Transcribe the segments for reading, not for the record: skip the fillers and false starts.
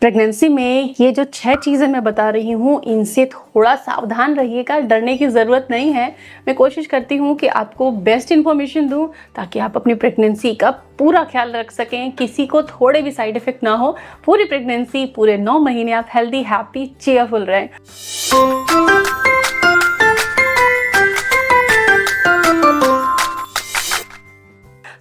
Pregnancy में ये जो 6 चीज़ें मैं बता रही हूँ, इनसे थोड़ा सावधान रहिएगा, डरने की ज़रूरत नहीं है। मैं कोशिश करती हूँ कि आपको बेस्ट इन्फॉर्मेशन दूँ ताकि आप अपनी प्रेगनेंसी का पूरा ख्याल रख सकें, किसी को थोड़े भी साइड इफ़ेक्ट ना हो। पूरी प्रेगनेंसी, पूरे 9 महीने आप हेल्दी, हैप्पी, चीयरफुल रहें।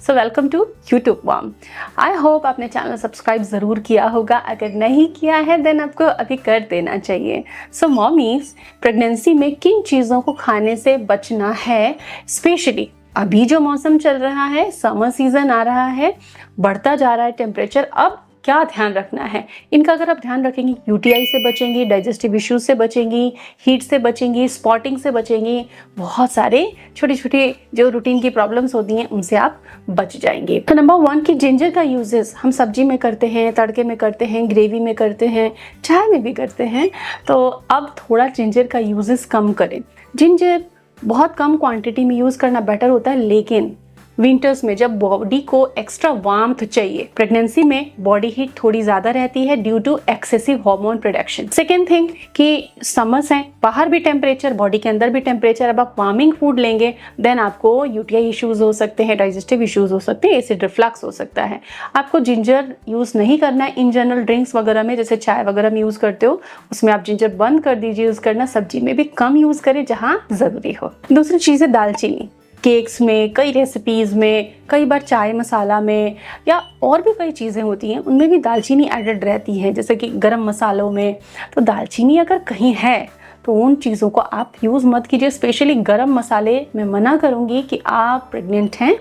So welcome to YouTube mom. I hope आपने चैनल सब्सक्राइब ज़रूर किया होगा। अगर नहीं किया है देन आपको अभी कर देना चाहिए। सो मॉमीज़, प्रेगनेंसी में किन चीज़ों को खाने से बचना है, स्पेशली अभी जो मौसम चल रहा है, समर सीज़न आ रहा है, बढ़ता जा रहा है टेम्परेचर, अब क्या ध्यान रखना है इनका। अगर आप ध्यान रखेंगी, यूटीआई से बचेंगी, डाइजेस्टिव इश्यूज से बचेंगी, हीट से बचेंगी, स्पॉटिंग से बचेंगी, बहुत सारे छोटी छोटी जो रूटीन की प्रॉब्लम्स होती हैं उनसे आप बच जाएंगे। तो नंबर 1 की जिंजर का यूजेस हम सब्जी में करते हैं, तड़के में करते हैं, ग्रेवी में करते हैं, चाय में भी करते हैं। तो अब थोड़ा जिंजर का यूजेस कम करें। जिंजर बहुत कम क्वांटिटी में यूज़ करना बेटर होता है, लेकिन विंटर्स में जब बॉडी को एक्स्ट्रा वार्मथ चाहिए, प्रेगनेंसी में बॉडी हीट थोड़ी ज़्यादा रहती है due to excessive hormone production. Second thing कि समर्स हैं, बाहर भी टेम्परेचर, बॉडी के अंदर भी टेम्परेचर, अब आप वार्मिंग फूड लेंगे देन आपको यूटीआई इश्यूज हो सकते हैं, डाइजेस्टिव इश्यूज हो सकते हैं, एसिड रिफ्लक्स हो सकता है। आपको जिंजर यूज़ नहीं करना है इन जनरल ड्रिंक्स वगैरह में, जैसे चाय वगैरह में यूज़ करते हो उसमें आप जिंजर बंद कर दीजिए यूज़ करना। सब्जी में भी कम यूज़ करें जहाँ ज़रूरी हो। दूसरी चीज़ है दालचीनी। केक्स में, कई रेसिपीज़ में, कई बार चाय मसाला में या और भी कई चीज़ें होती हैं उनमें भी दालचीनी एडेड रहती है, जैसे कि गरम मसालों में। तो दालचीनी अगर कहीं है तो उन चीज़ों को आप यूज़ मत कीजिए। स्पेशली गरम मसाले मैं मना करूँगी कि आप प्रेग्नेंट हैं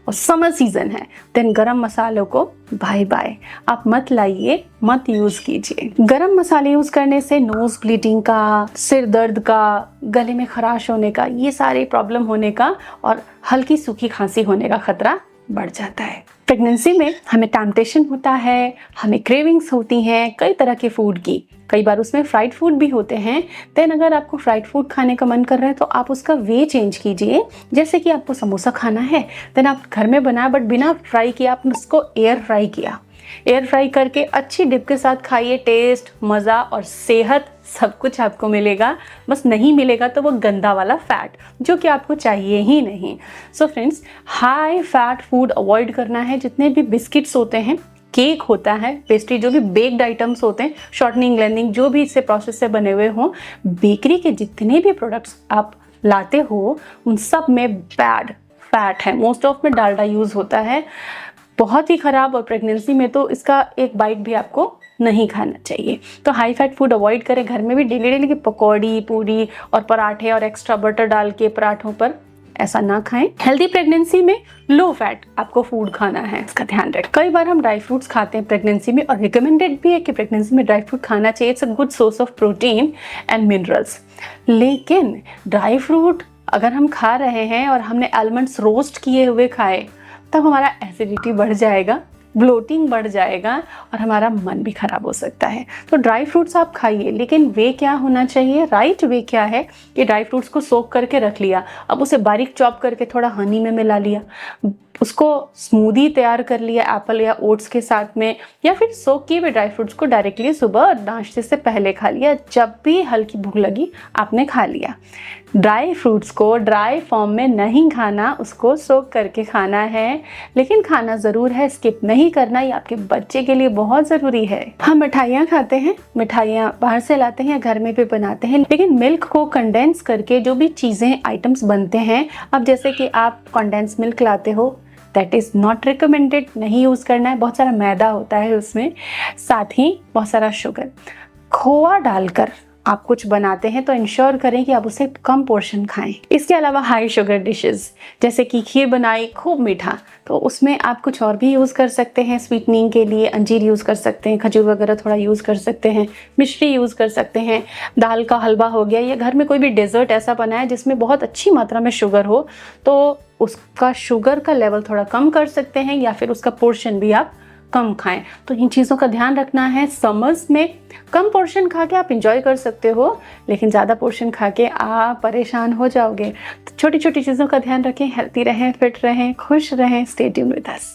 और समर सीज़न है देन गरम मसालों को बाय बाय, आप मत लाइए, मत यूज़ कीजिए। गरम मसाले यूज़ करने से नोज़ ब्लीडिंग का, सिर दर्द का, गले में खराश होने का, ये सारे प्रॉब्लम होने का और हल्की सूखी खांसी होने का खतरा बढ़ जाता है। प्रेगनेंसी में हमें टेम्पटेशन होता है, हमें क्रेविंग्स होती हैं कई तरह के फूड की, कई बार उसमें फ्राइड फूड भी होते हैं। देन अगर आपको फ्राइड फूड खाने का मन कर रहा है तो आप उसका वे चेंज कीजिए। जैसे कि आपको समोसा खाना है देन आप घर में बनाया बट बिना फ्राई किया आपने उसको एयर फ्राई किया। एयर फ्राई करके अच्छी डिप के साथ खाइए। टेस्ट, मज़ा और सेहत सब कुछ आपको मिलेगा। बस नहीं मिलेगा तो वो गंदा वाला फैट जो कि आपको चाहिए ही नहीं। So friends, high fat food avoid करना है। जितने भी बिस्किट्स होते हैं, केक होता है, पेस्ट्री, जो भी बेक्ड आइटम्स होते हैं, शॉर्टनिंग, ग्लेंडिंग, जो भी इससे प्रोसेस से बने हुए हों, बेकरी के जितने भी प्रोडक्ट्स आप लाते हो उन सब में बैड फैट है। मोस्ट ऑफ में डालडा यूज़ होता है, बहुत ही ख़राब। और प्रेगनेंसी में तो इसका एक बाइट भी आपको नहीं खाना चाहिए। तो हाई फैट फूड अवॉइड करें। घर में भी डेली डेली की पकौड़ी, पूरी और पराठे और एक्स्ट्रा बटर डाल के पराठों पर ऐसा ना खाएं। हेल्दी प्रेगनेंसी में लो फैट आपको फूड खाना है, इसका ध्यान रखें। कई बार हम ड्राई फ्रूट्स खाते हैं प्रेगनेंसी में और रिकमेंडेड भी है कि प्रेगनेंसी में ड्राई फ्रूट खाना चाहिए। It's a good source of protein and minerals. लेकिन ड्राई फ्रूट अगर हम खा रहे हैं और हमने आलमंड्स रोस्ट किए हुए खाए तब हमारा एसिडिटी बढ़ जाएगा, ब्लोटिंग बढ़ जाएगा और हमारा मन भी खराब हो सकता है। तो ड्राई फ्रूट्स आप खाइए, लेकिन वे क्या होना चाहिए, राइट वे क्या है कि ड्राई फ्रूट्स को सोक करके रख लिया, अब उसे बारीक चॉप करके थोड़ा हनी में मिला लिया, उसको स्मूदी तैयार कर लिया एप्पल या ओट्स के साथ में, या फिर सोक किए हुए ड्राई फ्रूट्स को डायरेक्टली सुबह नाश्ते से पहले खा लिया। जब भी हल्की भूख लगी आपने खा लिया। ड्राई फ्रूट्स को ड्राई फॉर्म में नहीं खाना, उसको सोक करके खाना है, लेकिन खाना ज़रूर है, स्किप नहीं करना। ये आपके बच्चे के लिए बहुत ज़रूरी है। हम मिठाइयाँ खाते हैं, मिठाइयाँ बाहर से लाते हैं, घर में भी बनाते हैं, लेकिन मिल्क को कंडेंस करके जो भी चीज़ें, आइटम्स बनते हैं, अब जैसे कि आप कंडेंस मिल्क लाते हो, दैट इज़ नॉट रिकमेंडेड, नहीं यूज़ करना है। बहुत सारा मैदा होता है उसमें, साथ ही बहुत सारा शुगर। खोआ डालकर आप कुछ बनाते हैं तो इंश्योर करें कि आप उसे कम पोर्शन खाएं। इसके अलावा हाई शुगर डिशेस जैसे कि खीर बनाई खूब मीठा, तो उसमें आप कुछ और भी यूज़ कर सकते हैं स्वीटनिंग के लिए। अंजीर यूज़ कर सकते हैं, खजूर वगैरह थोड़ा यूज़ कर सकते हैं, मिश्री यूज़ कर सकते हैं, दाल का हलवा हो गया, या घर में कोई भी डेजर्ट ऐसा बनाए जिसमें बहुत अच्छी मात्रा में शुगर हो तो उसका शुगर का लेवल थोड़ा कम कर सकते हैं, या फिर उसका पोर्शन भी आप कम खाएं। तो इन चीज़ों का ध्यान रखना है। समर्स में कम पोर्शन खा के आप इंजॉय कर सकते हो, लेकिन ज़्यादा पोर्शन खा के आप परेशान हो जाओगे। तो छोटी छोटी चीज़ों का ध्यान रखें, हेल्थी रहें, फिट रहें, खुश रहें। Stay tuned with us.